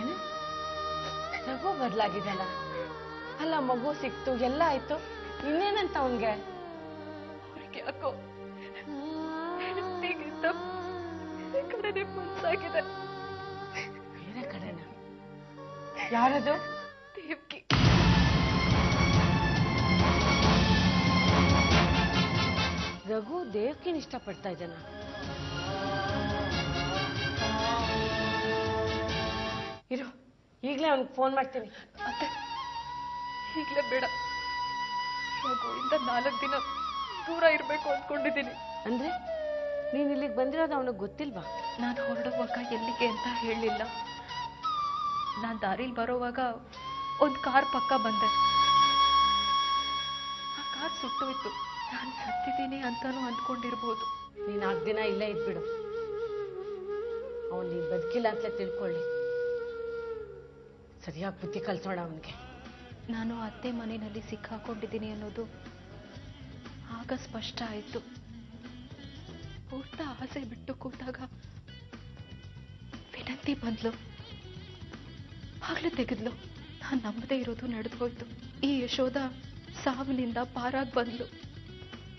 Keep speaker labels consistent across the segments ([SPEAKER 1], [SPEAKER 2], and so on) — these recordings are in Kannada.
[SPEAKER 1] ಏನು ರಘು ಬದಲಾಗಿದಲ್ಲ? ಅಲ್ಲ, ಮಗು ಸಿಕ್ತು, ಎಲ್ಲ ಆಯ್ತು, ಇನ್ನೇನಂತ ಅವನ್ಗೆ?
[SPEAKER 2] ಅವ್ರಿಗೆ ಯಾಕೋ ಕಡೆನೆ ಮನ್ಸಾಗಿದೆ.
[SPEAKER 1] ಬೇರೆ ಕಡೆನ? ಯಾರದು?
[SPEAKER 2] ದೇವ್ಕಿ.
[SPEAKER 1] ರಘು ದೇವ್ಕಿನ ಇಷ್ಟಪಡ್ತಾ ಇದ್ದಾನ? ಇರು, ಈಗಲೇ ಅವನಿಗೆ ಫೋನ್ ಮಾಡ್ತೀನಿ.
[SPEAKER 2] ಅತ್ತೆ, ಈಗಲೇ ಬೇಡ. ರಘುವಿಂದ 4 ದಿನ ದೂರ ಇರಬೇಕು ಅಂದ್ಕೊಂಡಿದ್ದೀನಿ.
[SPEAKER 1] ಅಂದ್ರೆ ನೀನ್ ಇಲ್ಲಿಗೆ ಬಂದಿರೋದು ಅವನಿಗೆ ಗೊತ್ತಿಲ್ವಾ?
[SPEAKER 2] ನಾನು ಹೊರಡುವಾಗ ಎಲ್ಲಿಗೆ ಅಂತ ಹೇಳಲಿಲ್ಲ. ನಾನು ದಾರಿಲಿ ಬರೋವಾಗ ಒಂದು ಕಾರ್ ಪಕ್ಕ ಬಂದೆ. ಆ ಕಾರ್ ಸುಟ್ಟೋಯ್ತು. ನಾನು ಸತ್ತಿದ್ದೀನಿ ಅಂತಾನೂ ಅಂದ್ಕೊಂಡಿರ್ಬೋದು.
[SPEAKER 1] ನೀನ್ 4 ದಿನ ಇಲ್ಲೇ ಇದ್ಬಿಡು. ಅವನು ನೀನ್ ಬದುಕಿಲ್ಲ ಅಂತಲೇ ತಿಳ್ಕೊಳ್ಳಿ. ಸರಿಯಾಗಿ ಬುದ್ಧಿ ಕಲ್ಸೋಣ ಅವನಿಗೆ.
[SPEAKER 2] ನಾನು ಅತ್ತೆ ಮನೆಯಲ್ಲಿ ಸಿಕ್ಕಾಕೊಂಡಿದ್ದೀನಿ ಅನ್ನೋದು ಆಗ ಸ್ಪಷ್ಟ ಆಯಿತು. ಪೂರ್ತ ಆಸೆ ಬಿಟ್ಟು ಕೂತಾಗ ವಿನಂತಿ ಬಂದ್ಲು. ಆಗ್ಲೂ ತೆಗೆದ್ಲು. ನಾನು ನಂಬದೇ ಇರೋದು ನಡೆದು ಹೋಯ್ತು. ಈ ಯಶೋಧ ಸಾವಿನಿಂದ ಪಾರಾಗಿ ಬಂದ್ಲು.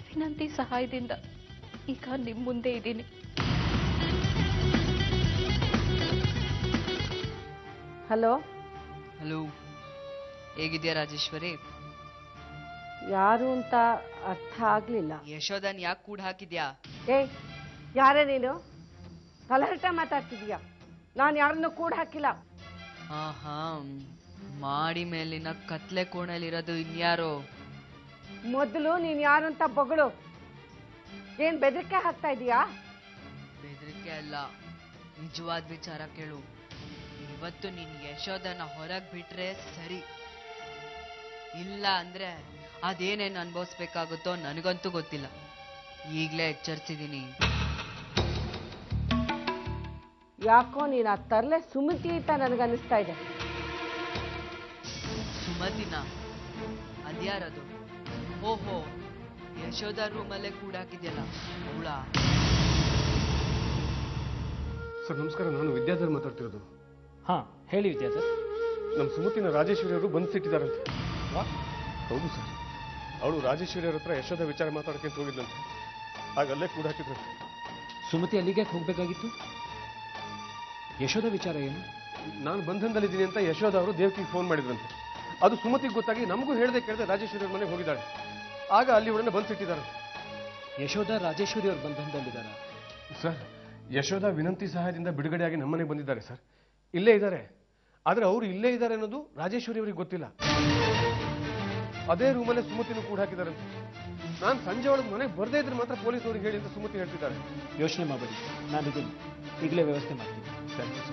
[SPEAKER 2] ವಿನಂತಿ ಸಹಾಯದಿಂದ ಈಗ ನಿಮ್ಮ ಮುಂದೆ ಇದ್ದೀನಿ.
[SPEAKER 1] ಹಲೋ
[SPEAKER 3] ಹಲೋ, ಹೇಗಿದ್ಯಾ ರಾಜೇಶ್ವರಿ?
[SPEAKER 1] ಯಾರು ಅಂತ ಅರ್ಥ ಆಗ್ಲಿಲ್ಲ.
[SPEAKER 3] ಯಶೋಧನ್ ಯಾಕೆ ಕೂಡ ಹಾಕಿದ್ಯಾ?
[SPEAKER 1] ಏಯ್, ಯಾರೇ ನೀನು? ತಲಹರಟ ಮಾತಾಡ್ತಿದ್ಯಾ? ನಾನು ಯಾರನ್ನು ಕೂಡ ಹಾಕಿಲ್ಲ.
[SPEAKER 3] ಹಾ, ಮಾಡಿ ಮೇಲಿನ ಕತ್ಲೆ ಕೋಣೆಲಿರೋದು ಇನ್ಯಾರೋ?
[SPEAKER 1] ಮೊದಲು ನೀನ್ ಯಾರು ಅಂತ ಬಗಳು. ಏನ್ ಬೆದರಿಕೆ ಹಾಕ್ತಾ ಇದೀಯಾ?
[SPEAKER 3] ಬೆದರಿಕೆ ಅಲ್ಲ, ನಿಜವಾದ ವಿಚಾರ ಕೇಳು. ಇವತ್ತು ನೀನ್ ಯಶೋಧನ ಹೊರಗ್ ಬಿಟ್ರೆ ಸರಿ, ಇಲ್ಲ ಅಂದ್ರೆ ಅದೇನೇನು ಅನುಭವಿಸ್ಬೇಕಾಗುತ್ತೋ ನನಗಂತೂ ಗೊತ್ತಿಲ್ಲ. ಈಗಲೇ ಎಚ್ಚರಿಸಿದ್ದೀನಿ.
[SPEAKER 1] ಯಾಕೋ ನೀನ್ ಆ ತರ್ಲೆ ಸುಮತಿ ಅಂತ ನನಗನ್ನಿಸ್ತಾ ಇದೆ.
[SPEAKER 3] ಸುಮತಿನ? ಅದ್ಯಾರದು? ಓಹೋ, ಯಶೋಧ ರೂಮಲ್ಲೇ ಕೂಡ ಹಾಕಿದ್ಯಲ್ಲ ಅವಳ?
[SPEAKER 4] ಸರ್ ನಮಸ್ಕಾರ, ನಾನು ವಿದ್ಯಾಧರ್ ಮಾತಾಡ್ತಿರೋದು.
[SPEAKER 5] ಹಾ, ಹೇಳಿ ವಿದ್ಯಾಧರ್.
[SPEAKER 4] ನಮ್ಮ ಸುಮತಿನ ರಾಜೇಶ್ವರಿ ಅವರು ಬಂದು ಸಿಟ್ಟಿದ್ದಾರಂತೆ. ಹೌದು ಸರ್, ಅವಳು ರಾಜೇಶ್ವರಿ ಅವ್ರ ಹತ್ರ ಯಶೋಧ ವಿಚಾರ ಮಾತಾಡಕ್ಕೆ ಹೋಗಿದ್ದಂತೆ. ಆಗ ಅಲ್ಲೇ ಕೂಡ ಹಾಕಿದ್ರಂತೆ.
[SPEAKER 5] ಸುಮತಿ ಅಲ್ಲಿಗೆ ಹೋಗ್ಬೇಕಾಗಿತ್ತು? ಯಶೋಧ ವಿಚಾರ ಏನು?
[SPEAKER 4] ನಾನು ಬಂಧನದಲ್ಲಿದ್ದೀನಿ ಅಂತ ಯಶೋಧ ಅವರು ದೇವಕಿಗೆ ಫೋನ್ ಮಾಡಿದ್ರಂತೆ. ಅದು ಸುಮತಿಗೆ ಗೊತ್ತಾಗಿ ನಮಗೂ ಹೇಳ್ದೆ ಕೇಳದೆ ರಾಜೇಶ್ವರಿ ಅವ್ರ ಮನೆಗೆ ಹೋಗಿದ್ದಾಳೆ. ಆಗ ಅಲ್ಲಿ ಅವಳನ್ನ ಬಂದು ಸಿಟ್ಟಿದ್ದಾರಂತೆ.
[SPEAKER 5] ಯಶೋಧ ರಾಜೇಶ್ವರಿ ಅವ್ರ ಬಂಧನದಲ್ಲಿದ್ದಾರ?
[SPEAKER 4] ಸರ್, ಯಶೋಧ ವಿನಂತಿ ಸಹಾಯದಿಂದ ಬಿಡುಗಡೆಯಾಗಿ ನಮ್ಮನೆಗೆ ಬಂದಿದ್ದಾರೆ ಸರ್. ಇಲ್ಲೇ ಇದ್ದಾರೆ. ಆದ್ರೆ ಅವರು ಇಲ್ಲೇ ಇದ್ದಾರೆ ಅನ್ನೋದು ರಾಜೇಶ್ವರಿ ಅವರಿಗೆ ಗೊತ್ತಿಲ್ಲ. ಅದೇ ರೂಮಲ್ಲೇ ಸುಮತಿನೂ ಕೂಡ ಹಾಕಿದಾರಂತೆ. ನಾನು ಸಂಜೆ ಒಳಗೆ ಮನೆಗೆ ಬರದೇ ಇದ್ರೆ ಮಾತ್ರ ಪೊಲೀಸ್ ಅವ್ರಿಗೆ ಹೇಳಿ ಅಂತ ಸುಮತಿ ಹೇಳ್ತಿದ್ದಾರೆ.
[SPEAKER 5] ಯೋಚನೆ ಮಾಡಬೇಡಿ, ನಾನಿದ್ದೀನಿ, ಈಗಲೇ ವ್ಯವಸ್ಥೆ ಮಾಡ್ತೀನಿ.
[SPEAKER 4] Thank you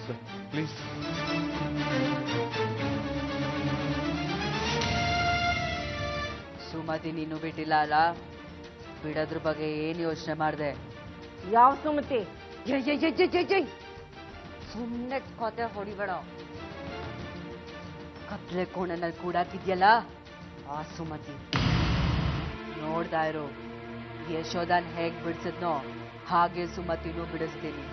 [SPEAKER 4] sir. Please.
[SPEAKER 3] Sumathi ನೀನು ಬಿಟ್ಟಿಲ್ಲ ಅಲ್ಲ? ಬಿಡೋದ್ರ ಬಗ್ಗೆ ಏನು ಯೋಚನೆ ಮಾಡಿದೆ?
[SPEAKER 1] ಯಾವ ಸುಮತಿ?
[SPEAKER 3] ಸುಮ್ಮನೆ ಕತೆ ಹೊಡಿಬೇಡ. ಕತ್ಲೆ ಕೋಣೆನಲ್ಲಿ ಕೂಡಾಕಿದ್ಯಲ್ಲ ಆ ಸುಮತಿ. ನೋಡ್ತಾ ಇರು, ಯಶೋಧನ್ ಹೇಗ್ ಬಿಡಿಸಿದ್ನೋ ಹಾಗೆ ಸುಮತಿನೂ ಬಿಡಿಸ್ತೀನಿ.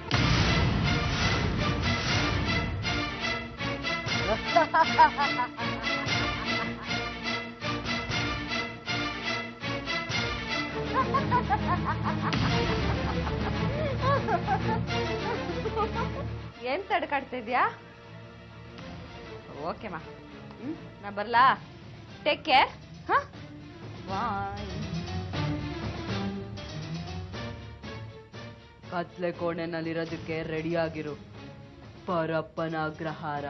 [SPEAKER 2] ಏನ್ ತಡ್ಕಾಡ್ತಿದ್ಯಾ? ಓಕೆಮಾ, ನಾ ಬರ್ಲಾ? Take care. ಬಾಯ್.
[SPEAKER 3] ಕತ್ಲೆ ಕೋಣೆನಲ್ಲಿರೋದಕ್ಕೆ ರೆಡಿ ಆಗಿರು. ಪರಪ್ಪನ ಅಗ್ರಹಾರ.